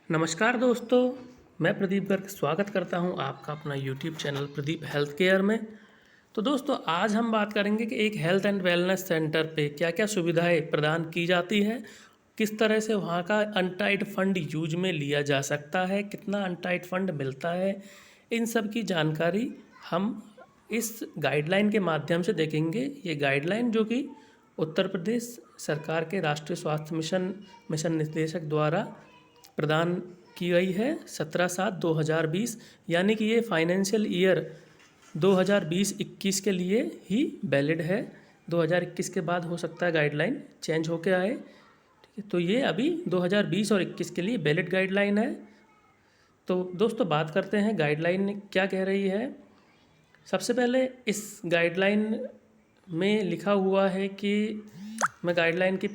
नमस्कार दोस्तों, मैं प्रदीप गर्ग स्वागत करता हूं आपका अपना YouTube channel Pradeep health care में। तो दोस्तों, आज हम बात करेंगे कि एक हेल्थ एंड वेलनेस सेंटर पे क्या-क्या सुविधाएं प्रदान की जाती है, किस तरह से वहां का अनटाइड फंड यूज में लिया जा सकता है, कितना अनटाइड फंड मिलता है, इन सब की जानकारी हम इस गाइडलाइन के माध्यम से देखेंगे। ये गाइडलाइन जो कि उत्तर प्रदेश सरकार के राष्ट्रीय स्वास्थ्य मिशन निदेशक द्वारा प्रदान की गई है 17/7/2020, यानी कि ये फाइनेंशियल ईयर 2020-21 के लिए ही वैलिड है। 2021 के बाद हो सकता है गाइडलाइन चेंज होके आए। ठीक है, तो ये अभी 2020 और 21 के लिए वैलिड गाइडलाइन है। तो दोस्तों, बात करते हैं गाइडलाइन क्या कह रही है। सबसे पहले इस गाइडलाइन में लिखा हुआ है कि मैं गाइडलाइन की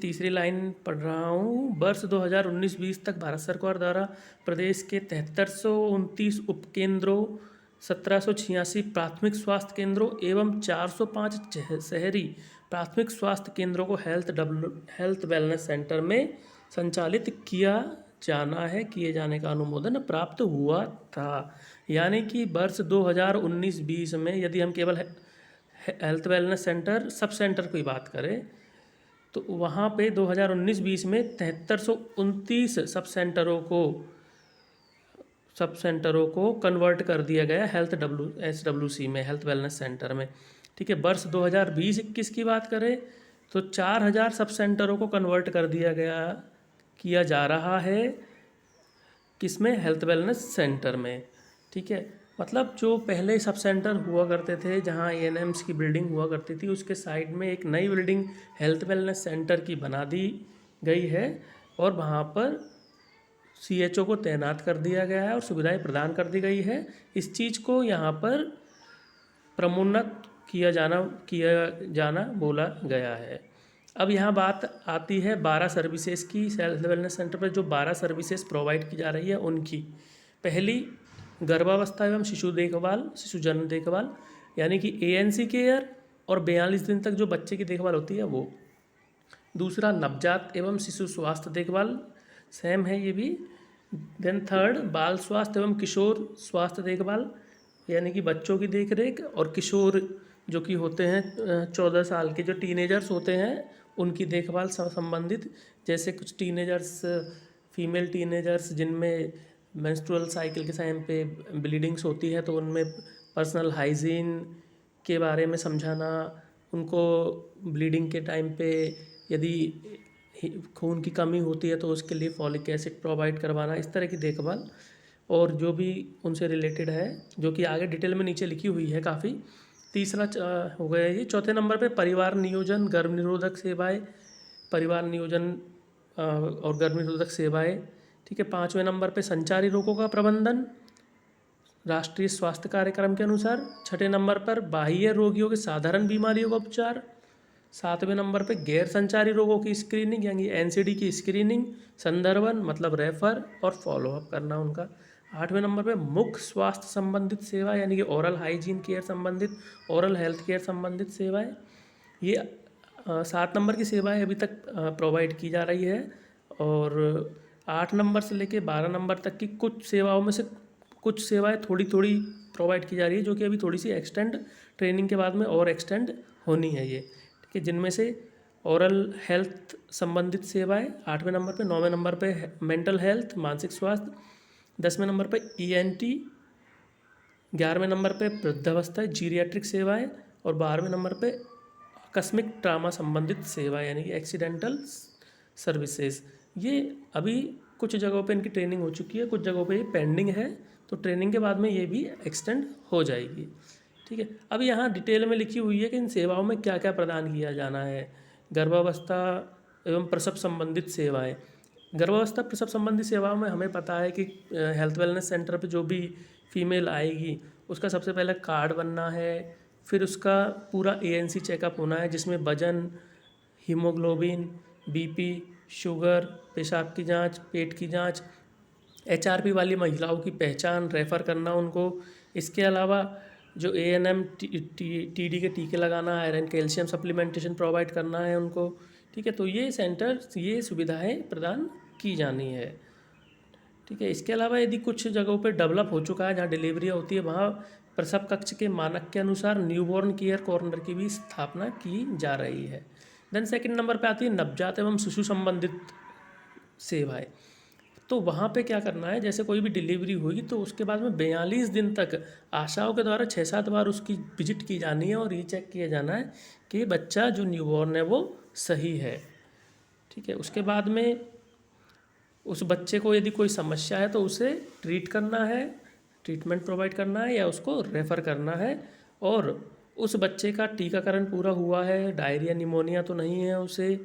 तीसरी लाइन पढ़ रहा हूँ। वर्ष 2019-20 तक भारत सरकार द्वारा प्रदेश के 7329 उपकेंद्रों, 1786 प्राथमिक स्वास्थ्य केंद्रों एवं 405 शहरी प्राथमिक स्वास्थ्य केंद्रों को हेल्थ वेलनेस सेंटर में संचालित किए जाने का अनुमोदन प्राप्त हुआ था। यानी कि वर्ष 2019-20 में यदि हम केवल health wellness centre sub centre की बात करें तो वहाँ पे 2019-20 में 7329 सब सेंटरों को कन्वर्ट कर दिया गया HWC में, हेल्थ वेलनेस सेंटर में। ठीक है, वर्ष 2020-21 की बात करें तो 4000 सब सेंटरों को कन्वर्ट कर किया जा रहा है किसमें, हेल्थ वेलनेस सेंटर में। ठीक है, मतलब जो पहले सब सेंटर हुआ करते थे जहाँ ANMs की बिल्डिंग हुआ करती थी, उसके साइड में एक नई बिल्डिंग हेल्थ वेलनेस सेंटर की बना दी गई है और वहाँ पर CHO को तैनात कर दिया गया है और सुविधाएं प्रदान कर दी गई है। इस चीज़ को यहाँ पर प्रमुनत किया जाना बोला गया है। अब यहाँ बात आती है 12 सर्विसेज की। हेल्थ वेलनेस सेंटर पर जो 12 सर्विसेज प्रोवाइड की जा रही है उनकी, पहली गर्भावस्था एवं शिशु जन्म देखभाल, यानी कि ANC केयर और 42 दिन तक जो बच्चे की देखभाल होती है वो। दूसरा, नवजात एवं शिशु स्वास्थ्य देखभाल, सेम है ये भी। देन थर्ड, बाल स्वास्थ्य एवं किशोर स्वास्थ्य देखभाल, यानी कि बच्चों की देखरेख, और किशोर जो कि होते हैं 14 साल के जो टीनेजर्स होते हैं उनकी देखभाल संबंधित, जैसे कुछ टीनेजर्स, फीमेल टीनेजर्स जिनमें मेंस्ट्रुअल साइकिल के टाइम पे ब्लीडिंग्स होती है तो उनमें पर्सनल हाइजीन के बारे में समझाना, उनको ब्लीडिंग के टाइम पे यदि खून की कमी होती है तो उसके लिए फॉलिक एसिड प्रोवाइड करवाना, इस तरह की देखभाल और जो भी उनसे रिलेटेड है, जो कि आगे डिटेल में नीचे लिखी हुई है काफ़ी। तीसरा हो गया ये। चौथे नंबर पे परिवार नियोजन, गर्भ निरोधक सेवाएं, परिवार नियोजन और गर्भ निरोधक सेवाएं। ठीक है, पाँचवें नंबर पे संचारी रोगों का प्रबंधन राष्ट्रीय स्वास्थ्य कार्यक्रम के अनुसार। छठे नंबर पर बाह्य रोगियों के साधारण बीमारियों का उपचार। सातवें नंबर पे गैर संचारी रोगों की स्क्रीनिंग, यानी NCD की स्क्रीनिंग, संदर्भन मतलब रेफर और फॉलोअप करना उनका। आठवें नंबर पे मुख्य स्वास्थ्य संबंधित सेवा, यानी कि ओरल हाइजीन केयर संबंधित, ओरल हेल्थ केयर संबंधित सेवाएं। ये 7 नंबर की सेवाएं अभी तक प्रोवाइड की जा रही है और 8 नंबर से लेके 12 नंबर तक की कुछ सेवाओं में से कुछ सेवाएं थोड़ी थोड़ी प्रोवाइड की जा रही है, जो कि अभी थोड़ी सी एक्सटेंड ट्रेनिंग के बाद में और एक्सटेंड होनी है ये। ठीक है, जिनमें से ओरल हेल्थ संबंधित सेवाएं 8वें नंबर पे, 9वें नंबर पे मेंटल हेल्थ मानसिक स्वास्थ्य, 10वें नंबर पे ENT, 11वें नंबर पे वृद्धावस्था जीरियाट्रिक सेवाएं और 12वें नंबर पे आकस्मिक ट्रामा संबंधित सेवा, यानी कि एक्सीडेंटल सर्विसेज। ये अभी कुछ जगहों पे इनकी ट्रेनिंग हो चुकी है, कुछ जगहों पे ये पेंडिंग है, तो ट्रेनिंग के बाद में ये भी एक्सटेंड हो जाएगी। ठीक है, अब यहाँ डिटेल में लिखी हुई है कि इन सेवाओं में क्या क्या प्रदान किया जाना है। गर्भावस्था एवं प्रसव संबंधित सेवाएं। गर्भावस्था प्रसव संबंधी सेवाओं में हमें पता है कि हेल्थ वेलनेस सेंटर पे जो भी फीमेल आएगी उसका सबसे पहले कार्ड बनना है, फिर उसका पूरा ANC चेकअप होना है जिसमें वजन, हीमोग्लोबिन, BP, शुगर, पेशाब की जांच, पेट की जांच, HRP वाली महिलाओं की पहचान, रेफ़र करना उनको। इसके अलावा जो ANM TD के टीके लगाना, आयरन कैल्शियम सप्लीमेंटेशन प्रोवाइड करना है उनको। ठीक है, तो ये सुविधाएं प्रदान की जानी है। ठीक है। इसके अलावा यदि कुछ जगहों पे डेवलप हो चुका है, जहाँ डिलीवरी होती है, वहाँ प्रसव कक्ष के मानक के अनुसार न्यूबॉर्न केयर कॉर्नर की भी स्थापना की जा रही है। देन सेकंड नंबर पे आती है नवजात एवं शिशु संबंधित सेवाएं। तो वहाँ पे क्या करना है, जैसे कोई भी डिलीवरी हुई तो उसके बाद में 42 दिन तक आशाओं के द्वारा 6-7 बार उसकी विजिट की जानी है और ये चेक किया जाना है कि बच्चा जो न्यूबॉर्न है वो सही है। ठीक है। उसके बाद में उस बच्चे को यदि कोई समस्या है तो उसे ट्रीट करना है, ट्रीटमेंट प्रोवाइड करना है या उसको रेफ़र करना है, और उस बच्चे का टीकाकरण पूरा हुआ है, डायरिया निमोनिया तो नहीं है उसे,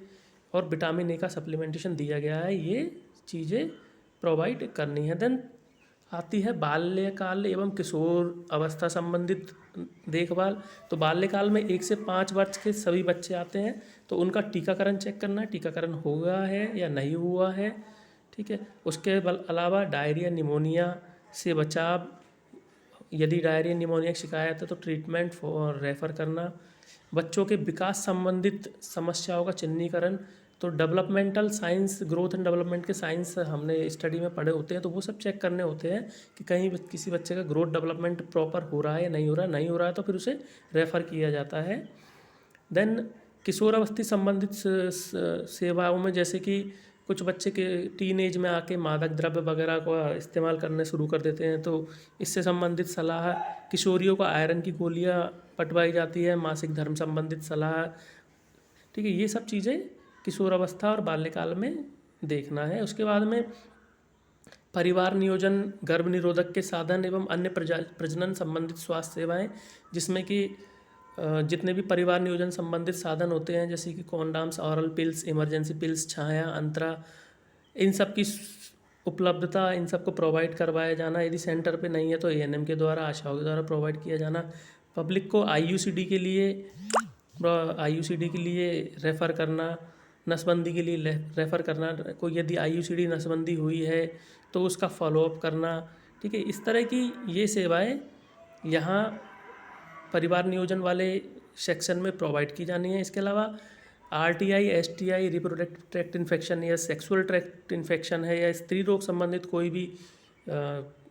और विटामिन ए का सप्लीमेंटेशन दिया गया है, ये चीज़ें प्रोवाइड करनी है। देन आती है बाल्यकाल एवं किशोर अवस्था संबंधित देखभाल। तो बाल्यकाल में 1 से 5 वर्ष के सभी बच्चे आते हैं, तो उनका टीकाकरण चेक करना है, टीकाकरण हुआ है या नहीं हुआ है। ठीक है। उसके अलावा डायरिया निमोनिया से बचाव, यदि डायरिया निमोनिया की शिकायत है तो ट्रीटमेंट फॉर रेफ़र करना। बच्चों के विकास संबंधित समस्याओं का चिन्हीकरण, तो developmental science, growth and development के साइंस हमने स्टडी में पढ़े होते हैं, तो वो सब चेक करने होते हैं कि कहीं किसी बच्चे का ग्रोथ डेवलपमेंट प्रॉपर हो रहा है या नहीं हो रहा है। नहीं हो रहा है तो फिर उसे रेफ़र किया जाता है। देन किशोरावस्थी संबंधित सेवाओं में जैसे कि कुछ बच्चे के टीन एज में आके मादक द्रव्य वगैरह का इस्तेमाल करने शुरू कर देते हैं, तो इससे संबंधित सलाह। किशोरियों को आयरन की गोलियां पटवाई जाती है, मासिक धर्म संबंधित सलाह। ठीक है। ये सब चीज़ें किशोरावस्था और बाल्यकाल में देखना है। उसके बाद में परिवार नियोजन, गर्भ निरोधक के साधन एवं अन्य प्रजनन संबंधित स्वास्थ्य सेवाएं, जिसमें कि जितने भी परिवार नियोजन संबंधित साधन होते हैं, जैसे कि condoms, oral pills, emergency pills, Chhaya, Antara, इन सब की उपलब्धता, इन सबको प्रोवाइड करवाया जाना। यदि सेंटर पे नहीं है तो एएनएम के द्वारा, आशाओं के द्वारा प्रोवाइड किया जाना। पब्लिक को आईयूसीडी के लिए रेफ़र करना, नसबंदी के लिए रेफ़र करना। कोई यदि आईयूसीडी नसबंदी हुई है तो उसका फॉलोअप करना। ठीक है। इस तरह की ये सेवाएं यहाँ परिवार नियोजन वाले सेक्शन में प्रोवाइड की जानी है। इसके अलावा RTI, STI, reproductive tract infection या सेक्सुअल ट्रैक्ट इन्फेक्शन है या स्त्री रोग संबंधित कोई भी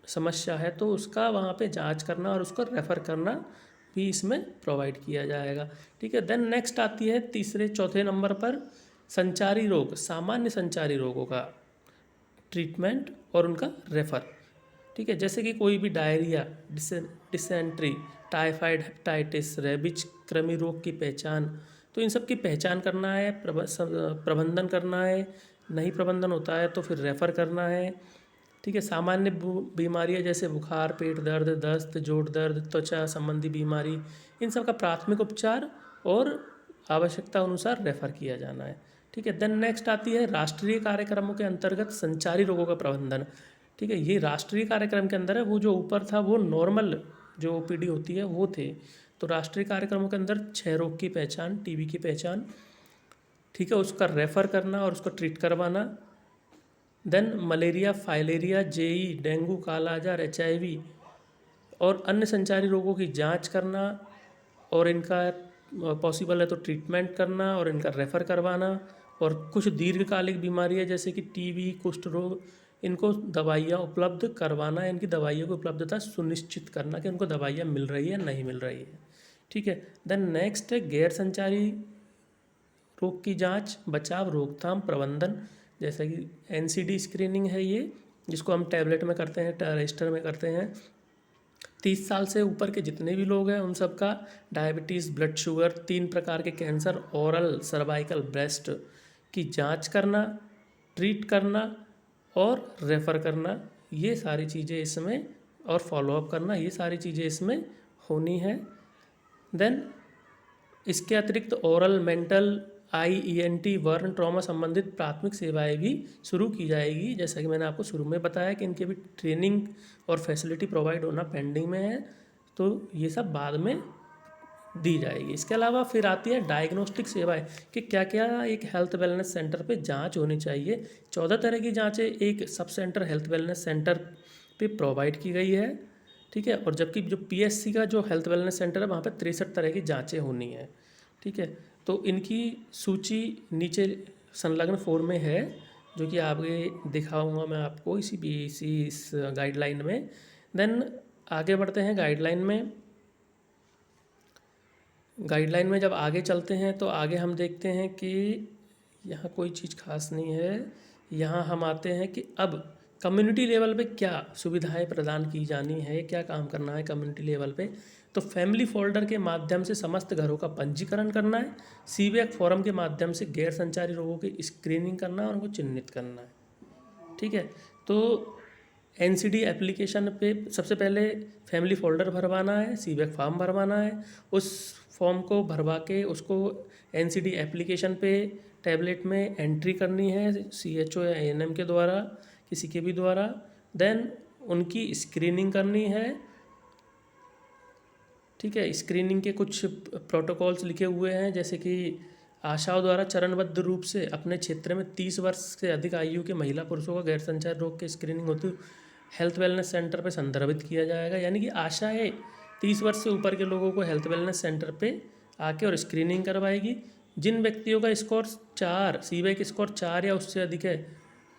समस्या है तो उसका वहाँ पे जांच करना और उसको रेफ़र करना भी इसमें प्रोवाइड किया जाएगा। ठीक है। देन नेक्स्ट आती है चौथे नंबर पर संचारी रोग, सामान्य संचारी रोगों का ट्रीटमेंट और उनका रेफ़र। ठीक है। जैसे कि कोई भी diarrhoea, dysentery, typhoid, hepatitis, rabies, कृमि रोग की पहचान, तो इन सब की पहचान करना है, प्रबंधन करना है। नहीं प्रबंधन होता है तो फिर रेफ़र करना है। ठीक है। सामान्य बीमारियां जैसे बुखार, पेट दर्द, दस्त, जोड़ दर्द, त्वचा संबंधी बीमारी, इन सब का प्राथमिक उपचार और आवश्यकता अनुसार रेफ़र किया जाना है। ठीक है। देन नेक्स्ट आती है राष्ट्रीय कार्यक्रमों के अंतर्गत संचारी रोगों का प्रबंधन। ठीक है। ये राष्ट्रीय कार्यक्रम के अंदर है, वो जो ऊपर था वो नॉर्मल जो ओपीडी होती है वो थे। तो राष्ट्रीय कार्यक्रमों के अंदर क्षय रोग की पहचान, टीबी की पहचान, ठीक है, उसका रेफ़र करना और उसको ट्रीट करवाना। Then malaria, filaria, JE, dengue, kala azar, HIV और अन्य संचारी रोगों की जांच करना और इनका पॉसिबल है तो ट्रीटमेंट करना और इनका रेफ़र करवाना। और कुछ दीर्घकालिक बीमारियां जैसे कि टीबी, कुष्ठ रोग, इनको दवाइयाँ उपलब्ध करवाना, इनकी दवाइयों की उपलब्धता सुनिश्चित करना कि उनको दवाइयाँ मिल रही है नहीं मिल रही है। ठीक है। देन नेक्स्ट है गैर संचारी रोग की जांच, बचाव, रोकथाम, प्रबंधन। जैसे कि एनसीडी स्क्रीनिंग है ये, जिसको हम टैबलेट में करते हैं, रजिस्टर में करते हैं। 30 साल से ऊपर के जितने भी लोग हैं उन सब का डायबिटीज़, ब्लड शुगर, 3 प्रकार के कैंसर, ओरल, सर्वाइकल, ब्रेस्ट की जांच करना, ट्रीट करना और रेफ़र करना, ये सारी चीज़ें इसमें, और फॉलोअप करना, ये सारी चीज़ें इसमें होनी है। देन इसके अतिरिक्त ओरल, मेंटल, आईईएनटी, बर्न, ट्रॉमा संबंधित प्राथमिक सेवाएं भी शुरू की जाएगी। जैसा कि मैंने आपको शुरू में बताया कि इनके भी ट्रेनिंग और फैसिलिटी प्रोवाइड होना पेंडिंग में है, तो ये सब बाद में दी जाएगी। इसके अलावा फिर आती है डायग्नोस्टिक सेवाएं कि क्या क्या एक हेल्थ वेलनेस सेंटर पे जांच होनी चाहिए। 14 तरह की जांचें एक sub centre health wellness centre पे प्रोवाइड की गई है। ठीक है। और जबकि जो पीएससी का जो हेल्थ वेलनेस सेंटर है वहाँ पे 63 तरह की जांचें होनी है। ठीक है। तो इनकी सूची नीचे संलग्न 4 में है, जो कि आगे दिखाऊंगा मैं आपको इस गाइडलाइन में। देन आगे बढ़ते हैं गाइडलाइन में जब आगे चलते हैं तो आगे हम देखते हैं कि यहाँ कोई चीज़ खास नहीं है। यहाँ हम आते हैं कि अब कम्युनिटी लेवल पे क्या सुविधाएं प्रदान की जानी है, क्या काम करना है कम्युनिटी लेवल पे। तो फैमिली फोल्डर के माध्यम से समस्त घरों का पंजीकरण करना है। सीबैक फॉरम के माध्यम से गैर संचारी रोगों की स्क्रीनिंग करना है और उनको चिन्हित करना है। ठीक है, तो एनसीडी एप्लीकेशन पे सबसे पहले फैमिली फोल्डर भरवाना है, सीबैक फॉर्म भरवाना है। उस फॉर्म को भरवा के उसको एनसीडी एप्लीकेशन पे टैबलेट में एंट्री करनी है, सीएचओ या एएनएम के द्वारा, किसी के भी द्वारा। देन उनकी स्क्रीनिंग करनी है। ठीक है, स्क्रीनिंग के कुछ प्रोटोकॉल्स लिखे हुए हैं, जैसे कि आशाओं द्वारा चरणबद्ध रूप से अपने क्षेत्र में 30 वर्ष से अधिक आयु के महिला पुरुषों का गैर संचार रोग की स्क्रीनिंग होती हेल्थ वेलनेस सेंटर पर संदर्भित किया जाएगा। यानी कि आशाएं 30 वर्ष से ऊपर के लोगों को हेल्थ वेलनेस सेंटर पे आके और स्क्रीनिंग करवाएगी। जिन व्यक्तियों का स्कोर 4 सीबैक स्कोर 4 या उससे अधिक है,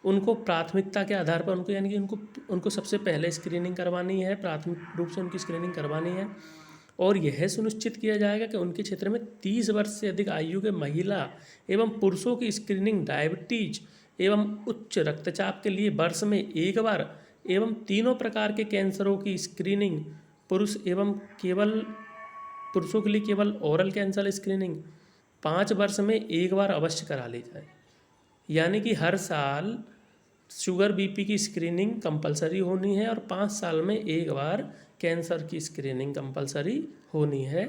उनको प्राथमिकता के आधार पर उनको यानी कि उनको सबसे पहले स्क्रीनिंग करवानी है, प्राथमिक रूप से उनकी स्क्रीनिंग करवानी है। और यह सुनिश्चित किया जाएगा कि उनके क्षेत्र में 30 वर्ष से अधिक आयु के महिला एवं पुरुषों की स्क्रीनिंग डायबिटीज एवं उच्च रक्तचाप के लिए वर्ष में एक बार एवं तीनों प्रकार के कैंसरों की स्क्रीनिंग पुरुषों के लिए केवल ओरल कैंसर स्क्रीनिंग 5 वर्ष में एक बार अवश्य करा ली जाए। यानी कि हर साल शुगर बीपी की स्क्रीनिंग कंपलसरी होनी है और 5 साल में एक बार कैंसर की स्क्रीनिंग कंपलसरी होनी है।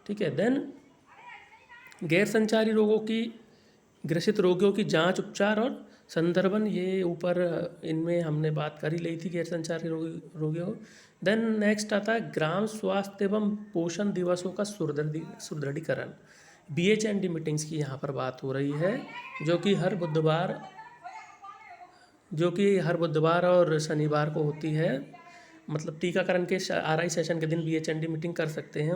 ठीक है, देन गैर संचारी रोगों की ग्रसित रोगियों की जांच, उपचार और संदर्भन, ये ऊपर इनमें हमने बात कर ही ली थी गैर संचारी रोगियों। देन नेक्स्ट आता है ग्राम स्वास्थ्य एवं पोषण दिवसों का सुदृढ़ीकरण। BHND मीटिंग्स की यहाँ पर बात हो रही है, जो कि हर बुधवार और शनिवार को होती है। मतलब टीकाकरण के RI सेशन के दिन BHND मीटिंग कर सकते हैं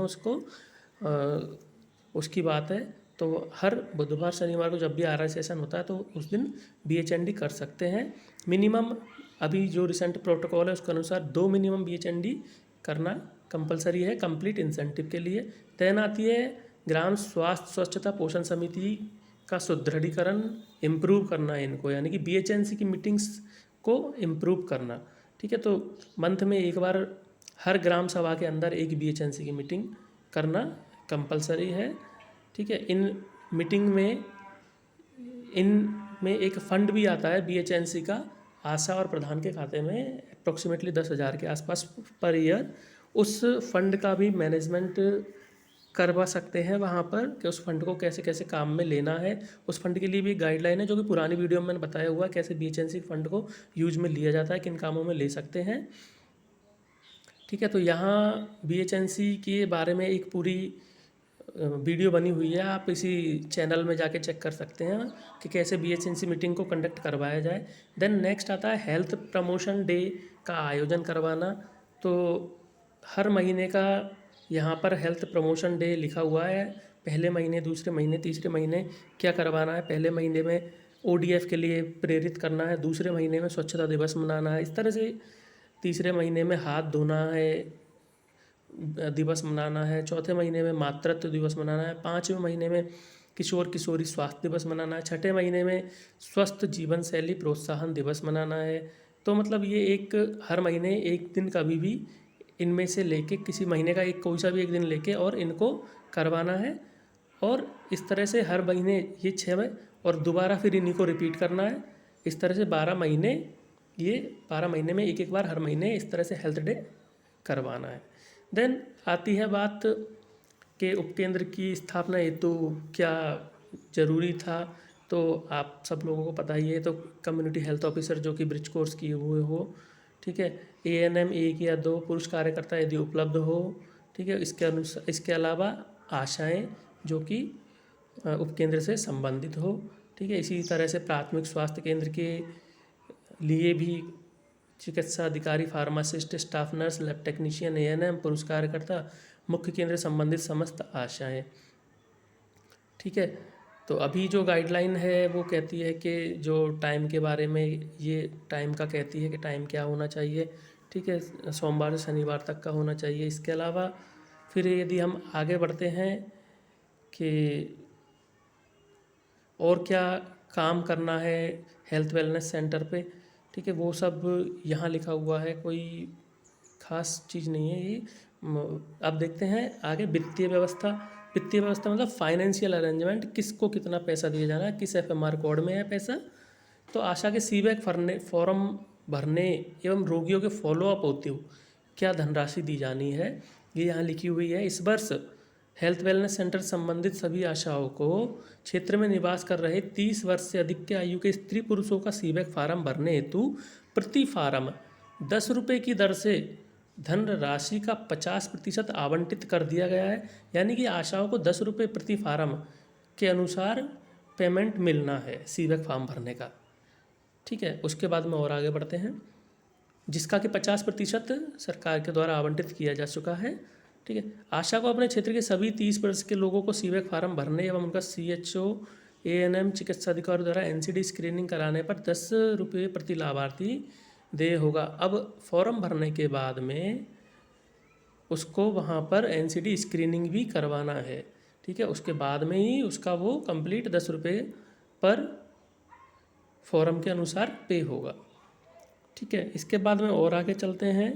उसकी बात है। तो हर बुधवार शनिवार को जब भी RI सेशन होता है तो उस दिन BHND कर सकते हैं। मिनिमम अभी जो रिसेंट प्रोटोकॉल है उसके अनुसार 2 मिनिमम BHND करना कंपलसरी है कंप्लीट इंसेंटिव के लिए। देन आती है ग्राम स्वास्थ्य स्वच्छता पोषण समिति का सुदृढ़ीकरण, इम्प्रूव करना है इनको, यानी कि BHNC की मीटिंग्स को इम्प्रूव करना। ठीक है, तो मंथ में एक बार हर ग्राम सभा के अंदर एक BHNC की मीटिंग करना कंपलसरी है। ठीक है, इनमें एक फ़ंड भी आता है BHNC का, आशा और प्रधान के खाते में अप्रॉक्सीमेटली 10,000 के आसपास पर ईयर। उस फंड का भी मैनेजमेंट करवा सकते हैं वहाँ पर कि उस फंड को कैसे कैसे काम में लेना है। उस फंड के लिए भी गाइडलाइन है, जो कि पुरानी वीडियो में मैंने बताया हुआ कैसे BHNC फंड को यूज में लिया जाता है, किन कामों में ले सकते हैं। ठीक है, तो यहाँ BHNC के बारे में एक पूरी वीडियो बनी हुई है, आप इसी चैनल में जाके चेक कर सकते हैं कि कैसे BHNC मीटिंग को कंडक्ट करवाया जाए। देन नेक्स्ट आता है हेल्थ प्रमोशन डे का आयोजन करवाना। तो हर महीने का यहाँ पर हेल्थ प्रमोशन डे लिखा हुआ है, पहले महीने, दूसरे महीने, तीसरे महीने क्या करवाना है। पहले महीने में ODF के लिए प्रेरित करना है, दूसरे महीने में स्वच्छता दिवस मनाना है, इस तरह से तीसरे महीने में हाथ धोना है दिवस मनाना है, चौथे महीने में मातृत्व दिवस मनाना है, 5वें महीने में किशोर किशोरी स्वास्थ्य दिवस मनाना है, 6ठे महीने में स्वस्थ जीवन शैली प्रोत्साहन दिवस मनाना है। तो मतलब ये एक हर महीने एक दिन कभी भी इनमें से लेके किसी महीने का एक कोई सा भी एक दिन लेके और इनको करवाना है। और इस तरह से हर महीने ये 6 में और दोबारा फिर इन्हीं को रिपीट करना है। इस तरह से 12 महीने में एक बार हर महीने इस तरह से हेल्थ डे करवाना है। देन आती है बात के उपकेंद्र की स्थापना हेतु क्या ज़रूरी था। तो आप सब लोगों को पता ही है, तो कम्युनिटी हेल्थ ऑफिसर जो कि ब्रिज कोर्स किए हुए हो, ठीक है, ANM 1 या 2 पुरुष कार्यकर्ता यदि उपलब्ध हो, ठीक है। इसके अलावा आशाएं जो कि उपकेंद्र से संबंधित हो, ठीक है। इसी तरह से प्राथमिक स्वास्थ्य केंद्र के लिए भी चिकित्सा अधिकारी, pharmacist, staff nurse, lab technician, ANM, पुरुष कार्यकर्ता, मुख्य केंद्र संबंधित समस्त आशाएं, ठीक है। तो अभी जो गाइडलाइन है वो कहती है कि जो टाइम के बारे में, ये टाइम का कहती है कि टाइम क्या होना चाहिए, ठीक है, सोमवार से शनिवार तक का होना चाहिए। इसके अलावा फिर यदि हम आगे बढ़ते हैं कि और क्या काम करना है हेल्थ वेलनेस सेंटर पे, ठीक है, वो सब यहाँ लिखा हुआ है, कोई खास चीज़ नहीं है ये। अब देखते हैं आगे वित्तीय व्यवस्था। वित्तीय व्यवस्था मतलब फाइनेंशियल अरेंजमेंट, किसको कितना पैसा दिया जाना है, किस एफएमआर कोड में है पैसा। तो आशा के सीबैक फॉर्म भरने एवं रोगियों के फॉलोअप होते हुए क्या धनराशि दी जानी है, ये यहाँ लिखी हुई है। इस वर्ष हेल्थ वेलनेस सेंटर संबंधित सभी आशाओं को क्षेत्र में निवास कर रहे 30 वर्ष से अधिक के आयु के स्त्री पुरुषों का सीबैक फार्म भरने हेतु प्रति फार्म 10 रुपये की दर से धनराशि का 50% आवंटित कर दिया गया है। यानी कि आशाओं को 10 रुपये प्रति फार्म के अनुसार पेमेंट मिलना है सीबैक फार्म भरने का, ठीक है। उसके बाद में और आगे बढ़ते हैं, जिसका कि 50% सरकार के द्वारा आवंटित किया जा चुका है, ठीक है। आशा को अपने क्षेत्र के सभी 30 वर्ष के लोगों को सीबैक फार्म भरने एवं उनका CHO ANM चिकित्सा अधिकारी द्वारा NCD स्क्रीनिंग कराने पर 10 रुपये प्रति लाभार्थी देय होगा। अब फॉर्म भरने के बाद में उसको वहाँ पर NCD स्क्रीनिंग भी करवाना है, ठीक है। उसके बाद में ही उसका वो कंप्लीट 10 रुपये पर फॉर्म के अनुसार पे होगा, ठीक है। इसके बाद में और आगे चलते हैं,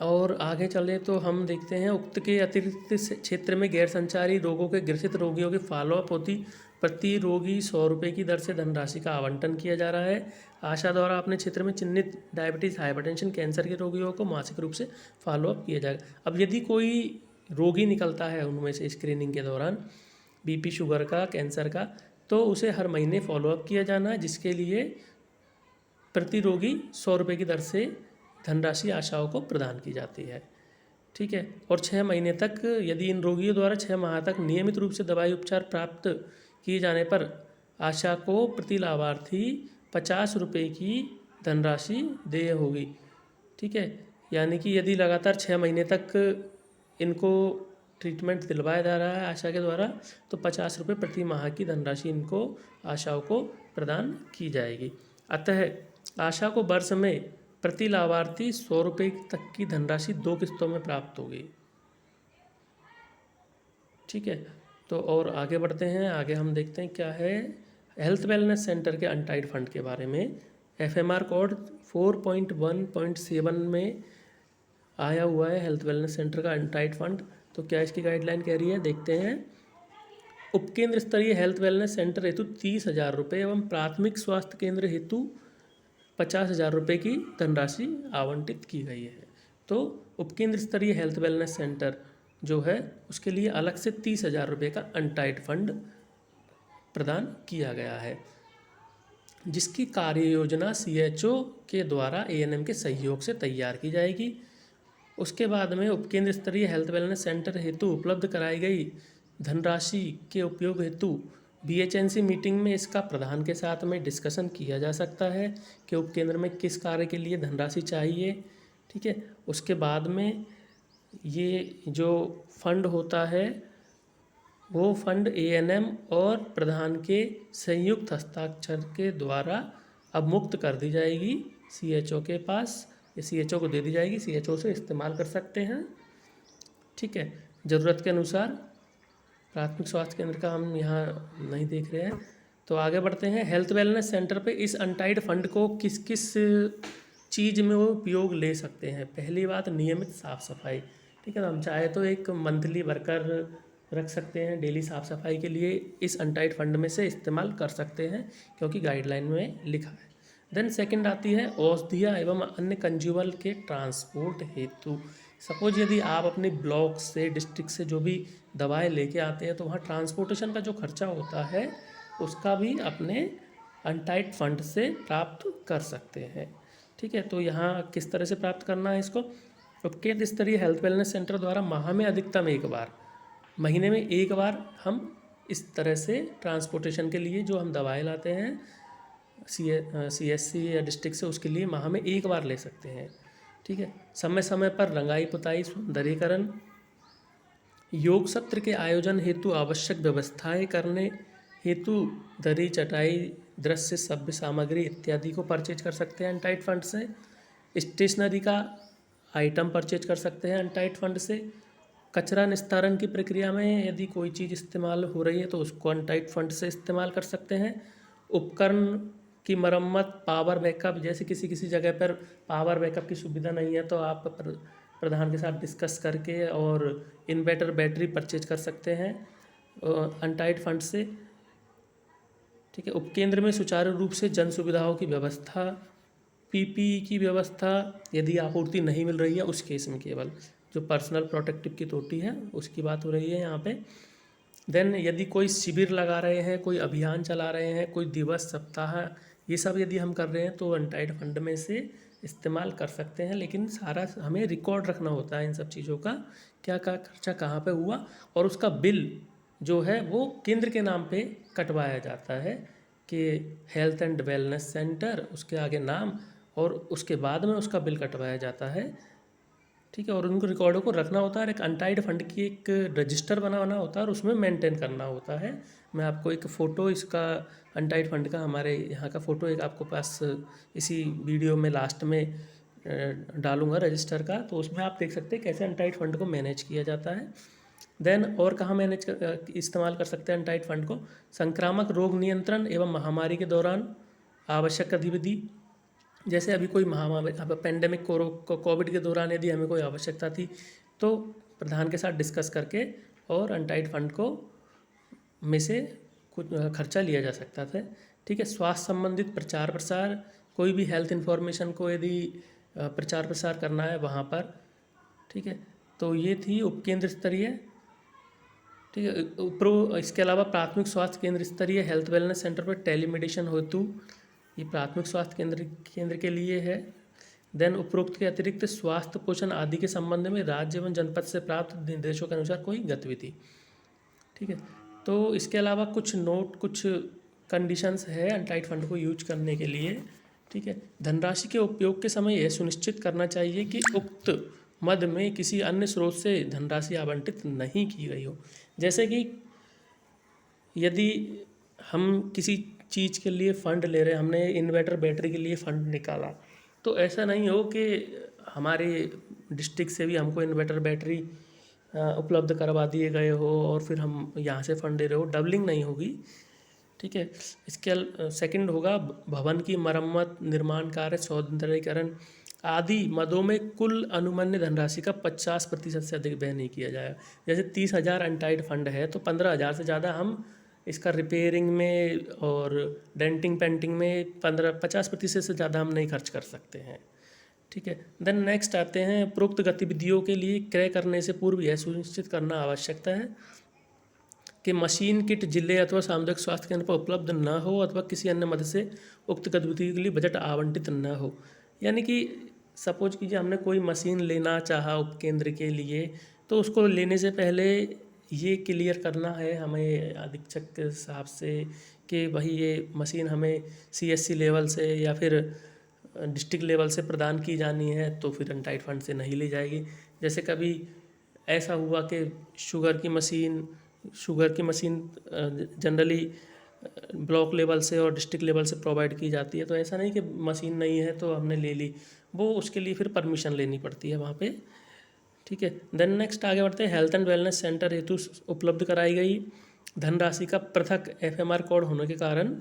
और आगे चले तो हम देखते हैं उक्त के अतिरिक्त क्षेत्र में गैर संचारी रोगों के ग्रसित रोगियों की फॉलोअप होती प्रति रोगी 100 रुपये की दर से धनराशि का आवंटन किया जा रहा है। आशा द्वारा अपने क्षेत्र में चिन्हित डायबिटीज़, हाइपरटेंशन, कैंसर के रोगियों को मासिक रूप से फॉलोअप किया जाएगा। अब यदि कोई रोगी निकलता है उनमें से स्क्रीनिंग के दौरान BP, शुगर का, कैंसर का, तो उसे हर महीने फॉलोअप किया जाना है, जिसके लिए प्रति रोगी 100 रुपये की दर से धनराशि आशाओं को प्रदान की जाती है, ठीक है। और 6 महीने तक यदि इन रोगियों द्वारा 6 माह तक नियमित रूप से दवाई उपचार प्राप्त किए जाने पर आशा को प्रति लाभार्थी 50 रुपये की धनराशि देय होगी, ठीक है। यानी कि यदि लगातार 6 महीने तक इनको ट्रीटमेंट दिलवाया जा रहा है आशा के द्वारा, तो 50 रुपये प्रति माह की धनराशि इनको आशाओं को प्रदान की जाएगी। अतः आशा को वर्ष में प्रति लाभार्थी 100 रुपये तक की धनराशि 2 किस्तों में प्राप्त होगी, ठीक है। तो और आगे बढ़ते हैं, आगे हम देखते हैं क्या है हेल्थ वेलनेस सेंटर के अनटाइड फंड के बारे में। एफएमआर कोड 4.1.7 में आया हुआ है हेल्थ वेलनेस सेंटर का अनटाइड फंड। तो क्या इसकी गाइडलाइन कह रही है, देखते हैं। उपकेंद्र स्तरीय हेल्थ वेलनेस सेंटर हेतु 30,000 रुपये एवं प्राथमिक स्वास्थ्य केंद्र हेतु 50,000 रुपये की धनराशि आवंटित की गई है। तो उपकेंद्र स्तरीय हेल्थ वेलनेस सेंटर जो है उसके लिए अलग से 30,000 रुपये का अनटाइड फंड प्रदान किया गया है, जिसकी कार्य योजना CHO के द्वारा ANM के सहयोग से तैयार की जाएगी। उसके बाद में उपकेंद्र स्तरीय हेल्थ वेलनेस सेंटर हेतु उपलब्ध कराई गई धनराशि के उपयोग हेतु BHNC मीटिंग में इसका प्रधान के साथ में डिस्कशन किया जा सकता है कि उपकेंद्र में किस कार्य के लिए धनराशि चाहिए, ठीक है। उसके बाद में ये जो फंड होता है वो फंड ANM और प्रधान के संयुक्त हस्ताक्षर के द्वारा अब मुक्त कर दी जाएगी CHO के पास, ये CHO को दे दी जाएगी, CHO से इस्तेमाल कर सकते हैं, ठीक है। ज़रूरत के अनुसार प्राथमिक स्वास्थ्य केंद्र का हम यहाँ नहीं देख रहे हैं। तो आगे बढ़ते हैं, हेल्थ वेलनेस सेंटर पे इस अनटाइड फंड को किस किस चीज़ में वो उपयोग ले सकते हैं। पहली बात, नियमित साफ़ सफाई, ठीक है। तो हम चाहे तो एक मंथली वर्कर रख सकते हैं, डेली साफ़ सफाई के लिए इस अनटाइड फंड में से इस्तेमाल कर सकते हैं, क्योंकि गाइडलाइन में लिखा है। देन सेकंड आती है औषधियाँ एवं अन्य कंज्यूमर के ट्रांसपोर्ट हेतु। सपोज यदि आप अपने ब्लॉक से, डिस्ट्रिक्ट से जो भी दवाएं लेके आते हैं, तो वहाँ ट्रांसपोर्टेशन का जो खर्चा होता है उसका भी अपने अनटाइड फंड से प्राप्त कर सकते हैं, ठीक है। तो यहाँ किस तरह से प्राप्त करना है इसको, उपकेंद्र स्तरीय हेल्थ वेलनेस सेंटर द्वारा माह में अधिकतम एक बार, महीने में एक बार हम इस तरह से ट्रांसपोर्टेशन के लिए जो हम दवाएं लाते हैं CSC या डिस्ट्रिक्ट से, उसके लिए माह में एक बार ले सकते हैं, ठीक है। समय समय पर रंगाई पुताई, सौंदर्यीकरण योग सत्र के आयोजन हेतु आवश्यक व्यवस्थाएं करने हेतु दरी, चटाई, दृश्य, सभ्य सामग्री इत्यादि को परचेज कर सकते हैं अनटाइड फंड से। स्टेशनरी का आइटम परचेज कर सकते हैं अनटाइड फंड से। कचरा निस्तारण की प्रक्रिया में यदि कोई चीज़ इस्तेमाल हो रही है तो उसको अनटाइड फंड से इस्तेमाल कर सकते हैं। उपकरण की मरम्मत, पावर बैकअप, जैसे किसी किसी जगह पर पावर बैकअप की सुविधा नहीं है तो आप प्रधान के साथ डिस्कस करके और इन्वर्टर बैटरी परचेज कर सकते हैं अनटाइड फंड से। ठीक है। उपकेंद्र में सुचारू रूप से जन सुविधाओं की व्यवस्था, पीपीई की व्यवस्था यदि आपूर्ति नहीं मिल रही है उस केस में केवल जो पर्सनल प्रोटेक्टिव की टोटी है उसकी बात हो रही है यहाँ पे। देन यदि कोई शिविर लगा रहे हैं, कोई अभियान चला रहे हैं, कोई दिवस, सप्ताह, ये सब यदि हम कर रहे हैं तो अनटाइड फंड में से इस्तेमाल कर सकते हैं। लेकिन सारा हमें रिकॉर्ड रखना होता है इन सब चीज़ों का, क्या क्या खर्चा कहाँ पे हुआ, और उसका बिल जो है वो केंद्र के नाम पे कटवाया जाता है कि हेल्थ एंड वेलनेस सेंटर, उसके आगे नाम, और उसके बाद में उसका बिल कटवाया जाता है। ठीक है। और उनको रिकॉर्डों को रखना होता है और एक अनटाइड फंड की एक रजिस्टर बनाना होता है और उसमें मेंटेन करना होता है। मैं आपको एक फ़ोटो इसका अनटाइड फंड का, हमारे यहाँ का फ़ोटो एक आपको पास इसी वीडियो में लास्ट में डालूंगा रजिस्टर का, तो उसमें आप देख सकते हैं कैसे अनटाइड फंड को मैनेज किया जाता है। देन और कहाँ मैनेज इस्तेमाल कर सकते हैं अनटाइड फंड को? संक्रामक रोग नियंत्रण एवं महामारी के दौरान आवश्यक गतिविधि, जैसे अभी कोई महामारी, अब पेंडेमिक कोविड के दौरान यदि हमें कोई आवश्यकता थी तो प्रधान के साथ डिस्कस करके और अनटाइड फंड को में से कुछ खर्चा लिया जा सकता था। ठीक है। स्वास्थ्य संबंधित प्रचार प्रसार, कोई भी हेल्थ इन्फॉर्मेशन को यदि प्रचार प्रसार करना है वहाँ पर। ठीक है। तो ये थी उपकेंद्र स्तरीय। ठीक है। इसके अलावा प्राथमिक स्वास्थ्य केंद्र स्तरीय हेल्थ वेलनेस सेंटर पर टेलीमेडिसिन हेतु, ये प्राथमिक स्वास्थ्य केंद्र के लिए है। देन उपरोक्त के अतिरिक्त स्वास्थ्य, पोषण आदि के संबंध में राज्य एवं जनपद से प्राप्त निर्देशों के अनुसार कोई गतिविधि। ठीक है। तो इसके अलावा कुछ नोट, कुछ कंडीशंस है अनटाइड फंड को यूज करने के लिए। ठीक है। धनराशि के उपयोग के समय यह सुनिश्चित करना चाहिए कि उक्त मद में किसी अन्य स्रोत से धनराशि आवंटित नहीं की गई हो। जैसे कि यदि हम किसी चीज़ के लिए फ़ंड ले रहे हैं, हमने इन्वर्टर बैटरी के लिए फ़ंड निकाला, तो ऐसा नहीं हो कि हमारे डिस्ट्रिक्ट से भी हमको इन्वर्टर बैटरी उपलब्ध करवा दिए गए हो और फिर हम यहाँ से फ़ंड दे रहे हो, डबलिंग नहीं होगी। ठीक है। इसके सेकंड होगा भवन की मरम्मत, निर्माण कार्य, सौंदर्यीकरण आदि मदों में कुल अनुमान्य धनराशि का 50% से अधिक व्यय नहीं किया जाएगा। जैसे 30,000 अनटाइड फंड है तो 15,000 से ज़्यादा हम इसका रिपेयरिंग में और डेंटिंग पेंटिंग में 50% से ज़्यादा हम नहीं खर्च कर सकते हैं। ठीक है। देन नेक्स्ट आते हैं, उपरोक्त गतिविधियों के लिए क्रय करने से पूर्व यह सुनिश्चित करना आवश्यकता है कि मशीन किट जिले अथवा सामुदायिक स्वास्थ्य केंद्र पर उपलब्ध न हो अथवा किसी अन्य मद से उक्त गतिविधि के लिए बजट आवंटित न हो। यानी कि सपोज कीजिए हमने कोई मशीन लेना चाहा उपकेंद्र के लिए, तो उसको लेने से पहले ये क्लियर करना है हमें अधीक्षक साहब से कि भाई ये मशीन हमें सीएससी लेवल से या फिर डिस्ट्रिक्ट लेवल से प्रदान की जानी है, तो फिर अनटाइड फंड से नहीं ली जाएगी। जैसे कभी ऐसा हुआ कि शुगर की मशीन जनरली ब्लॉक लेवल से और डिस्ट्रिक्ट लेवल से प्रोवाइड की जाती है, तो ऐसा नहीं कि मशीन नहीं है तो हमने ले ली, वो उसके लिए फिर परमिशन लेनी पड़ती है वहाँ पे। ठीक है। देन नेक्स्ट आगे बढ़ते हैं, हेल्थ एंड वेलनेस सेंटर हेतु उपलब्ध कराई गई धनराशि का पृथक एफएमआर कोड होने के कारण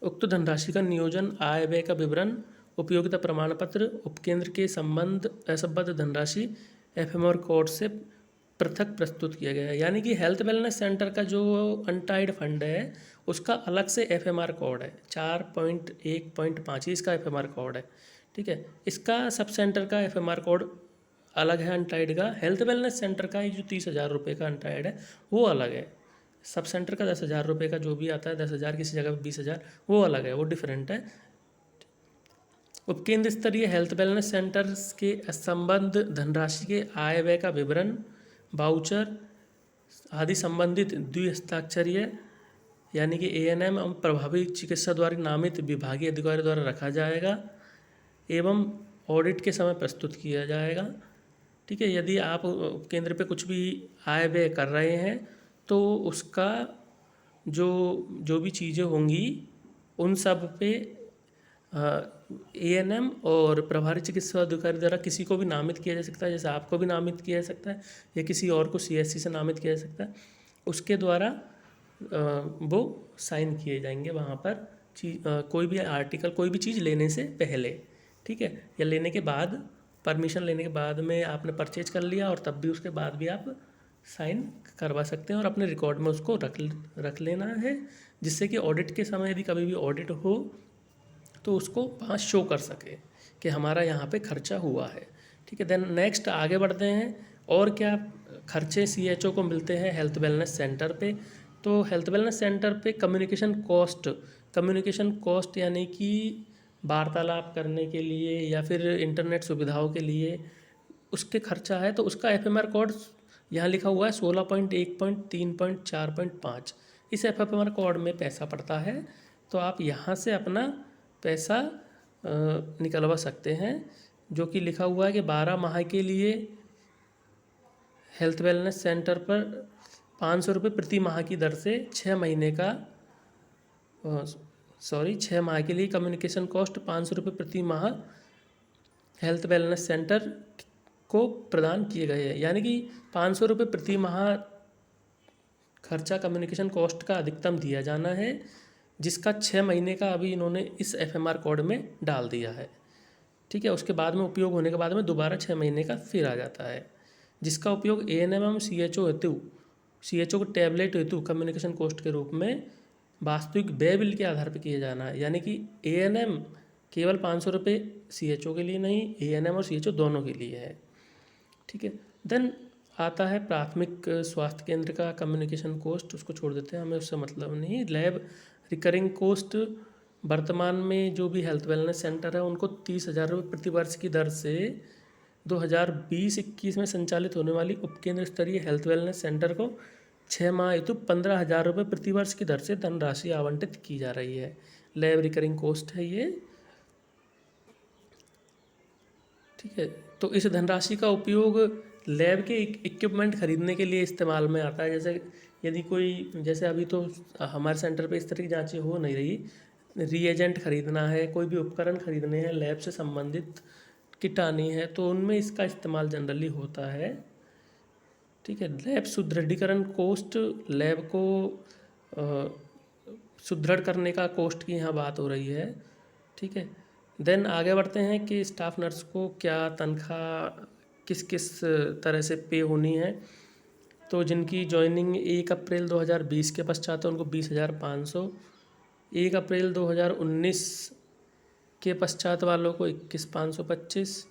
उक्त धनराशि का नियोजन, आय व्यय का विवरण, उपयोगिता प्रमाण पत्र, उपकेंद्र के असंबद्ध धनराशि एफएमआर कोड से पृथक प्रस्तुत किया गया है। यानी कि हेल्थ वेलनेस सेंटर का जो अनटाइड फंड है उसका अलग से एफएमआर कोड है, 4.1.5 इसका एफएमआर कोड है। ठीक है। इसका सब सेंटर का एफएमआर कोड अलग है अनटाइड का। हेल्थ वेलनेस सेंटर का जो 30,000 रुपये का अनटाइड है वो अलग है। सब सेंटर का 10,000 रुपये का जो भी आता है, 10,000 किसी जगह 20,000, वो अलग है, वो डिफरेंट है। उपकेंद्र स्तरीय हेल्थ वेलनेस सेंटर्स के संबंध धनराशि के आय व्यय का विवरण, वाउचर आदि संबंधित द्विहस्ताक्षरीय यानी कि एएनएम एवं प्रभावी चिकित्सा द्वारा नामित विभागीय अधिकारी द्वारा रखा जाएगा एवं ऑडिट के समय प्रस्तुत किया जाएगा। ठीक है। यदि आप उपकेंद्र पे कुछ भी आय व्यय कर रहे हैं तो उसका जो जो भी चीज़ें होंगी उन सब पे एएनएम और प्रभारी चिकित्सा अधिकारी द्वारा किसी को भी नामित किया जा सकता है, जैसे आपको भी नामित किया जा सकता है या किसी और को सीएससी से नामित किया जा सकता है, उसके द्वारा वो साइन किए जाएंगे वहाँ पर कोई भी आर्टिकल, कोई भी चीज़ लेने से पहले, ठीक है, या लेने के बाद, परमिशन लेने के बाद में आपने परचेज कर लिया और तब भी उसके बाद भी आप साइन करवा सकते हैं और अपने रिकॉर्ड में उसको रख लेना है, जिससे कि ऑडिट के समय यदि कभी भी ऑडिट हो तो उसको वहाँ शो कर सके कि हमारा यहाँ पे खर्चा हुआ है, ठीक है। देन नेक्स्ट आगे बढ़ते हैं, और क्या खर्चे सीएचओ को मिलते हैं हेल्थ वेलनेस सेंटर पे। तो हेल्थ वेलनेस सेंटर पे कम्युनिकेशन कॉस्ट यानी कि वार्तालाप करने के लिए या फिर इंटरनेट सुविधाओं के लिए उसके खर्चा है, तो उसका एफएमआर कोड यहाँ लिखा हुआ है 16.1.3.4.5। इस एफएमआर कोड में पैसा पड़ता है, तो आप यहाँ से अपना पैसा निकलवा सकते हैं, जो कि लिखा हुआ है कि 12 माह के लिए हेल्थ वेलनेस सेंटर पर 500 रुपये प्रति माह की दर से 6 महीने का 6 माह के लिए कम्युनिकेशन कॉस्ट 500 रुपये प्रति माह हेल्थ वेलनेस सेंटर को प्रदान किए गए हैं। यानी कि 500 रुपये प्रति माह खर्चा कम्युनिकेशन कॉस्ट का अधिकतम दिया जाना है, जिसका 6 महीने का अभी इन्होंने इस एफएमआर कोड में डाल दिया है, ठीक है। उसके बाद में उपयोग होने के बाद में दोबारा 6 महीने का फिर आ जाता है, जिसका उपयोग एएनएम एवं सीएचओ को टैबलेट हेतु कम्युनिकेशन कॉस्ट के रूप में वास्तविक व्यय बिल के आधार पर किया जाना है। यानी कि एएनएम केवल 500 रुपये सीएचओ के लिए नहीं, एएनएम और सीएचओ दोनों के लिए है, ठीक है। देन आता है प्राथमिक स्वास्थ्य केंद्र का कम्युनिकेशन कॉस्ट, उसको छोड़ देते हैं, हमें उससे मतलब नहीं। लैब रिकरिंग कॉस्ट, वर्तमान में जो भी हेल्थ वेलनेस सेंटर है उनको 30,000 रुपये प्रति वर्ष की दर से 2020-21 में संचालित होने वाली उपकेंद्र स्तरीय हेल्थ वेलनेस सेंटर को 6 माह हेतु 15,000 रुपये प्रति वर्ष की दर से धनराशि आवंटित की जा रही है। लैब रिकरिंग कॉस्ट है ये, ठीक है। तो इस धनराशि का उपयोग लैब के इक्विपमेंट खरीदने के लिए इस्तेमाल में आता है। जैसे यदि कोई, जैसे अभी तो हमारे सेंटर पे इस तरह की जांचें हो नहीं रही, रीएजेंट खरीदना है, कोई भी उपकरण खरीदने हैं, लैब से संबंधित किट आनी है, तो उनमें इसका इस्तेमाल जनरली होता है, ठीक है। लैब सुदृढ़ीकरण कोस्ट, लैब को सुदृढ़ करने का कोस्ट की यहाँ बात हो रही है, ठीक है। देन आगे बढ़ते हैं कि स्टाफ नर्स को क्या तनख्वाह किस किस तरह से पे होनी है। तो जिनकी ज्वाइनिंग 1 अप्रैल 2020 के पश्चात है उनको 20,500, 1 अप्रैल 2019 के पश्चात वालों को 21,525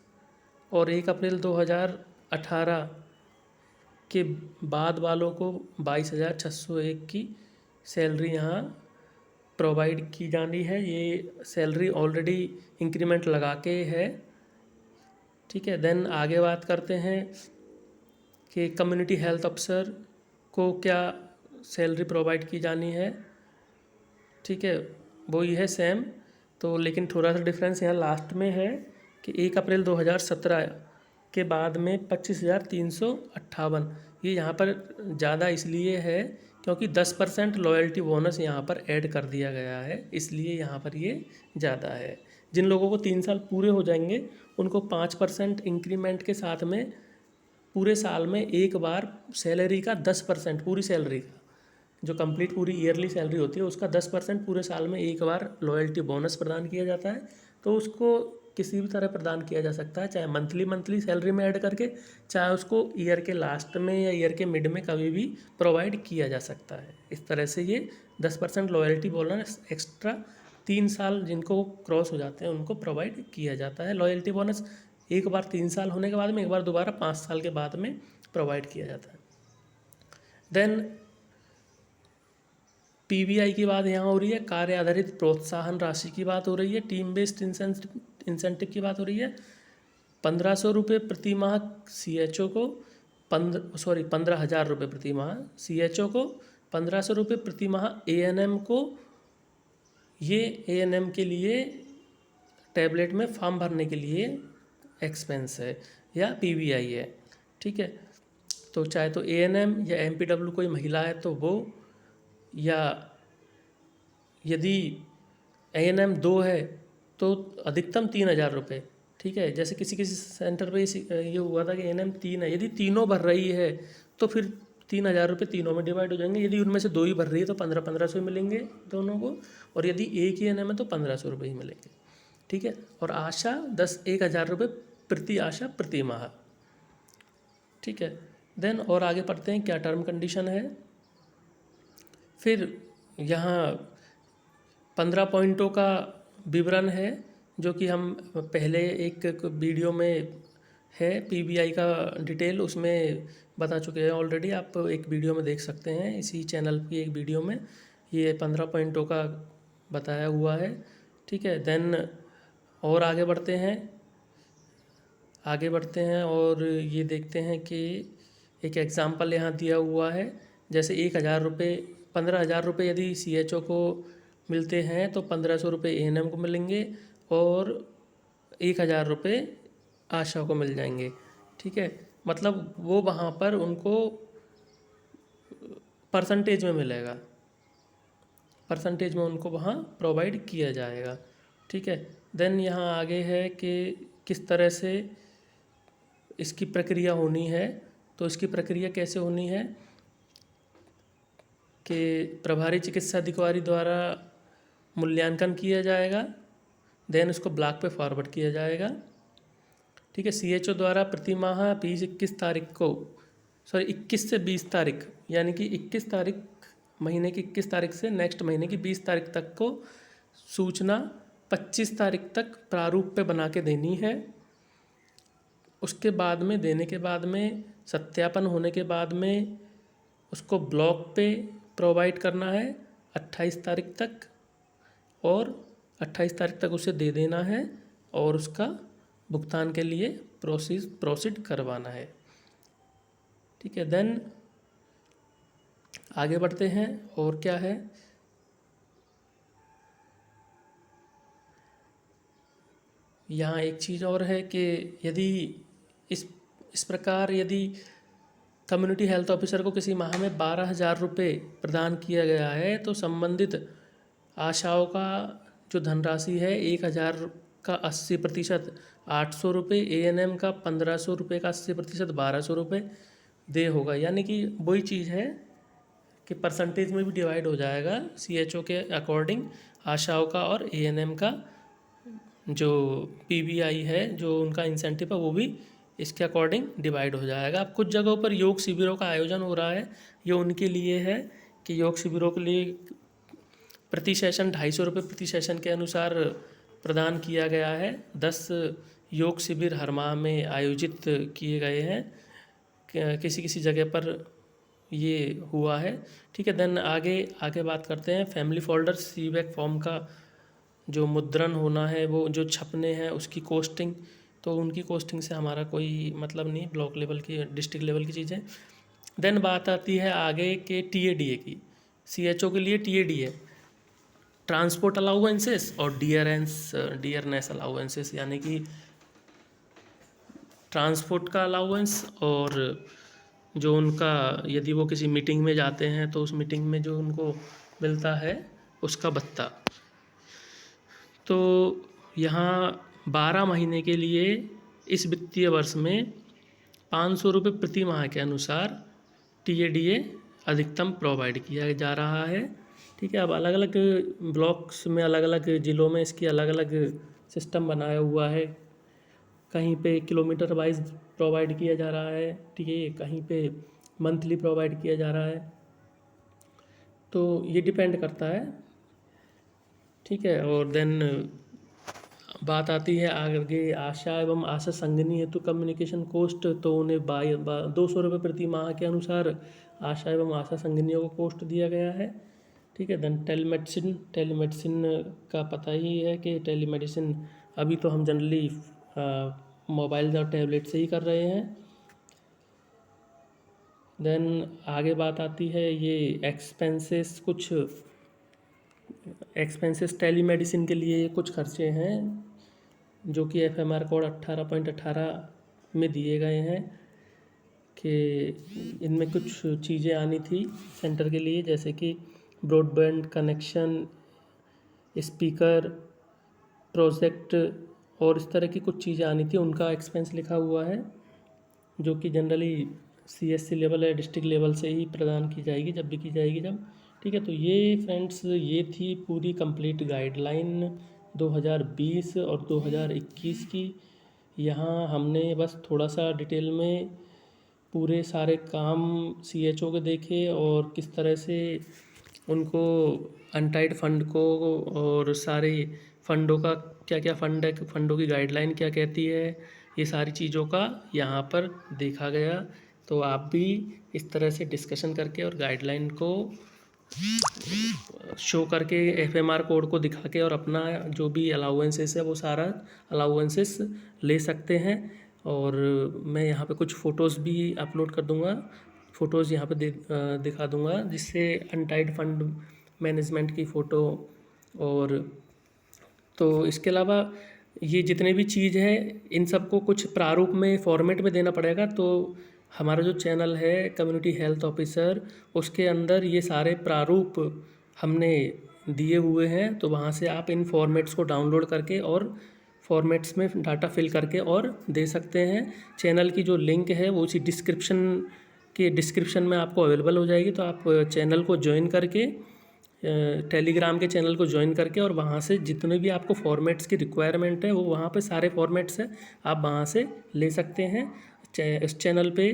और 1 अप्रैल 2018 के बाद वालों को 22,601 की सैलरी यहाँ प्रोवाइड की जानी है। ये सैलरी ऑलरेडी इंक्रीमेंट लगा के है, ठीक है। देन आगे बात करते हैं कि कम्युनिटी हेल्थ अफसर को क्या सैलरी प्रोवाइड की जानी है, ठीक है, वो ये है सेम। तो लेकिन थोड़ा सा डिफरेंस यहाँ लास्ट में है कि 1 अप्रैल 2017 के बाद में 25,358, ये यहाँ पर ज़्यादा इसलिए है क्योंकि 10% लॉयल्टी बोनस यहाँ पर ऐड कर दिया गया है, इसलिए यहाँ पर ये ज़्यादा है। जिन लोगों को 3 साल पूरे हो जाएंगे उनको 5% इंक्रीमेंट के साथ में पूरे साल में एक बार सैलरी का 10%, पूरी सैलरी का जो कंप्लीट पूरी ईयरली सैलरी होती है उसका 10% पूरे साल में एक बार लॉयल्टी बोनस प्रदान किया जाता है। तो उसको किसी भी तरह प्रदान किया जा सकता है, चाहे मंथली सैलरी में ऐड करके, चाहे उसको ईयर के लास्ट में या ईयर के मिड में कभी भी प्रोवाइड किया जा सकता है। इस तरह से ये 10% लॉयल्टी बोनस एक्स्ट्रा 3 साल जिनको क्रॉस हो जाते हैं उनको प्रोवाइड किया जाता है। लॉयल्टी बोनस एक बार 3 साल होने के बाद में, एक बार दोबारा 5 साल के बाद में प्रोवाइड किया जाता है। देन पीवीआई की बात यहाँ हो रही है, कार्य आधारित प्रोत्साहन राशि की बात हो रही है, टीम बेस्ड इंसेंटिव की बात हो रही है। 1,500 रुपये प्रति माह सीएचओ को, 15,000 रुपये प्रति माह सीएचओ को, 1,500 रुपये प्रति माह एएनएम को। ये एएनएम के लिए टैबलेट में फॉर्म भरने के लिए एक्सपेंस है या पीवीआई है। ठीक है। तो चाहे तो ANM या MPW कोई महिला है तो वो, या यदि ANM 2 है तो अधिकतम 3,000 रुपये। ठीक है, जैसे किसी किसी सेंटर पे ये हुआ था कि ANM 3 है, यदि तीनों भर रही है तो फिर 3,000 रुपये तीनों में डिवाइड हो जाएंगे। यदि उनमें से 2 ही भर रही है तो 1500 मिलेंगे दोनों को, और यदि एक ही ANM है तो 1500 रुपये ही मिलेंगे। ठीक है, और आशा 1,000 रुपये प्रति आशा प्रति माह। ठीक है, देन और आगे पढ़ते हैं क्या टर्म कंडीशन है। फिर यहाँ 15 पॉइंटों का विवरण है जो कि हम पहले एक वीडियो में है, PBI का डिटेल उसमें बता चुके हैं ऑलरेडी। आप एक वीडियो में देख सकते हैं, इसी चैनल की एक वीडियो में ये 15 पॉइंटों का बताया हुआ है। ठीक है, देन और आगे बढ़ते हैं और ये देखते हैं कि एक एग्ज़ाम्पल यहाँ दिया हुआ है। जैसे 1,000 रुपये 15,000 रुपये यदि CHO को मिलते हैं तो 1,500 रुपये ANM को मिलेंगे और 1,000 रुपये आशा को मिल जाएंगे। ठीक है, मतलब वो वहाँ पर उनको परसेंटेज में मिलेगा, परसेंटेज में उनको वहाँ प्रोवाइड किया जाएगा। ठीक है, देन यहाँ आगे है कि किस तरह से इसकी प्रक्रिया होनी है। तो इसकी प्रक्रिया कैसे होनी है कि प्रभारी चिकित्सा अधिकारी द्वारा मूल्यांकन किया जाएगा, देन उसको ब्लॉक पे फॉरवर्ड किया जाएगा। ठीक है, CHO द्वारा प्रति माह 21 तारीख को 21 से 20 तारीख, यानी कि 21 तारीख महीने की 21 तारीख से नेक्स्ट महीने की 20 तारीख तक को सूचना 25 तारीख तक प्रारूप पे बना के देनी है। उसके बाद में देने के बाद में सत्यापन होने के बाद में उसको ब्लॉक पे प्रोवाइड करना है 28 तारीख तक, और 28 तारीख तक उसे दे देना है और उसका भुगतान के लिए प्रोसीड करवाना है। ठीक है, देन आगे बढ़ते हैं और क्या है। यहाँ एक चीज़ और है कि यदि इस प्रकार यदि कम्युनिटी हेल्थ ऑफिसर को किसी माह में 12,000 रुपये प्रदान किया गया है तो संबंधित आशाओं का जो धनराशि है 1,000 का 80% 800 रुपये, ANM का 1,500 रुपये का 80% 1,200 रुपये दे होगा। यानी कि वही चीज़ है कि परसेंटेज में भी डिवाइड हो जाएगा CHO के अकॉर्डिंग आशाओं का, और ANM का जो PBI है जो उनका इंसेंटिव है वो भी इसके अकॉर्डिंग डिवाइड हो जाएगा। अब कुछ जगहों पर योग शिविरों का आयोजन हो रहा है, ये उनके लिए है कि योग शिविरों के लिए प्रति सेशन 250 रुपये प्रति सेशन के अनुसार प्रदान किया गया है। 10 योग शिविर हर माह में आयोजित किए गए हैं, किसी किसी जगह पर ये हुआ है। ठीक है, देन आगे बात करते हैं फैमिली फोल्डर CBEC फॉर्म का जो मुद्रण होना है, वो जो छपने हैं उसकी कोस्टिंग, तो उनकी कोस्टिंग से हमारा कोई मतलब नहीं, ब्लॉक लेवल की डिस्ट्रिक्ट लेवल की चीज़ें। देन बात आती है आगे के TADA की। CHO के लिए TADA ट्रांसपोर्ट अलाउंसेस और डियरनेस अलाउंसेस, यानी कि ट्रांसपोर्ट का अलाउंस और जो उनका यदि वो किसी मीटिंग में जाते हैं तो उस मीटिंग में जो उनको मिलता है उसका भत्ता। तो यहाँ 12 महीने के लिए इस वित्तीय वर्ष में 500 रुपये प्रति माह के अनुसार TADA अधिकतम प्रोवाइड किया जा रहा है। ठीक है, अब अलग अलग ब्लॉक्स में अलग अलग ज़िलों में इसकी अलग अलग सिस्टम बनाया हुआ है। कहीं पे किलोमीटर वाइज प्रोवाइड किया जा रहा है, ठीक है, कहीं पे मंथली प्रोवाइड किया जा रहा है, तो ये डिपेंड करता है। ठीक है, और देन बात आती है आगे आशा एवं आशा संगिनी हेतु कम्युनिकेशन कोस्ट, तो उन्हें 200 रुपये प्रति माह के अनुसार आशा एवं आशा संगिनियों को कोस्ट दिया गया है। ठीक है, देन टेलीमेडिसिन का पता ही है कि टेलीमेडिसिन अभी तो हम जनरली मोबाइल और टैबलेट से ही कर रहे हैं। देन आगे बात आती है ये एक्सपेंसेस टेलीमेडिसिन के लिए कुछ खर्चे हैं जो कि FMR कोड 18.18 में दिए गए हैं। कि इनमें कुछ चीज़ें आनी थी सेंटर के लिए, जैसे कि ब्रॉडबैंड कनेक्शन, स्पीकर, प्रोजेक्ट और इस तरह की कुछ चीज़ें आनी थी। उनका एक्सपेंस लिखा हुआ है, जो कि जनरली CSC लेवल या डिस्ट्रिक्ट लेवल से ही प्रदान की जाएगी, जब भी की जाएगी जब। ठीक है, तो ये फ्रेंड्स ये थी पूरी कंप्लीट गाइडलाइन 2020 और 2021 की। यहाँ हमने बस थोड़ा सा डिटेल में पूरे सारे काम CHO के देखे और किस तरह से उनको अनटाइड फंड को और सारे फंडों का क्या क्या फंड है, फंडों की गाइडलाइन क्या कहती है, ये सारी चीज़ों का यहाँ पर देखा गया। तो आप भी इस तरह से डिस्कशन करके और गाइडलाइन को शो करके FMR कोड को दिखा के और अपना जो भी अलाउंसेस है वो सारा अलाउंसेस ले सकते हैं। और मैं यहाँ पे कुछ फ़ोटोज़ भी अपलोड कर दूँगा, फ़ोटोज़ यहाँ पे दिखा दूँगा, जिससे अनटाइड फंड मैनेजमेंट की फ़ोटो। और तो इसके अलावा ये जितने भी चीज़ है इन सबको कुछ प्रारूप में फॉर्मेट में देना पड़ेगा। तो हमारा जो चैनल है कम्युनिटी हेल्थ ऑफिसर, उसके अंदर ये सारे प्रारूप हमने दिए हुए हैं। तो वहाँ से आप इन फॉर्मेट्स को डाउनलोड करके और फॉर्मेट्स में डाटा फिल करके और दे सकते हैं। चैनल की जो लिंक है वो उसी डिस्क्रिप्शन में आपको अवेलेबल हो जाएगी। तो आप चैनल को ज्वाइन करके, टेलीग्राम के चैनल को ज्वाइन करके और वहाँ से जितने भी आपको फॉर्मेट्स की रिक्वायरमेंट है वो वहाँ पे सारे फॉर्मेट्स हैं, आप वहाँ से ले सकते हैं। इस चैनल पे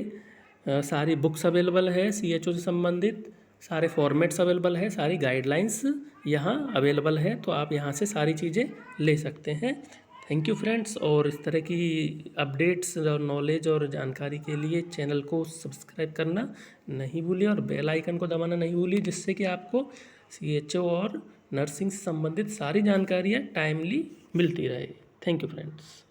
सारी बुक्स अवेलेबल है, CHO से संबंधित सारे फॉर्मेट्स अवेलेबल है, सारी गाइडलाइंस यहाँ अवेलेबल है। तो आप यहाँ से सारी चीज़ें ले सकते हैं। Thank you friends. और इस तरह की अपडेट्स और नॉलेज और जानकारी के लिए चैनल को सब्सक्राइब करना नहीं भूलिए और बेल आइकन को दबाना नहीं भूलिए, जिससे कि आपको CHO और नर्सिंग से संबंधित सारी जानकारियाँ टाइमली मिलती रहे। Thank you friends.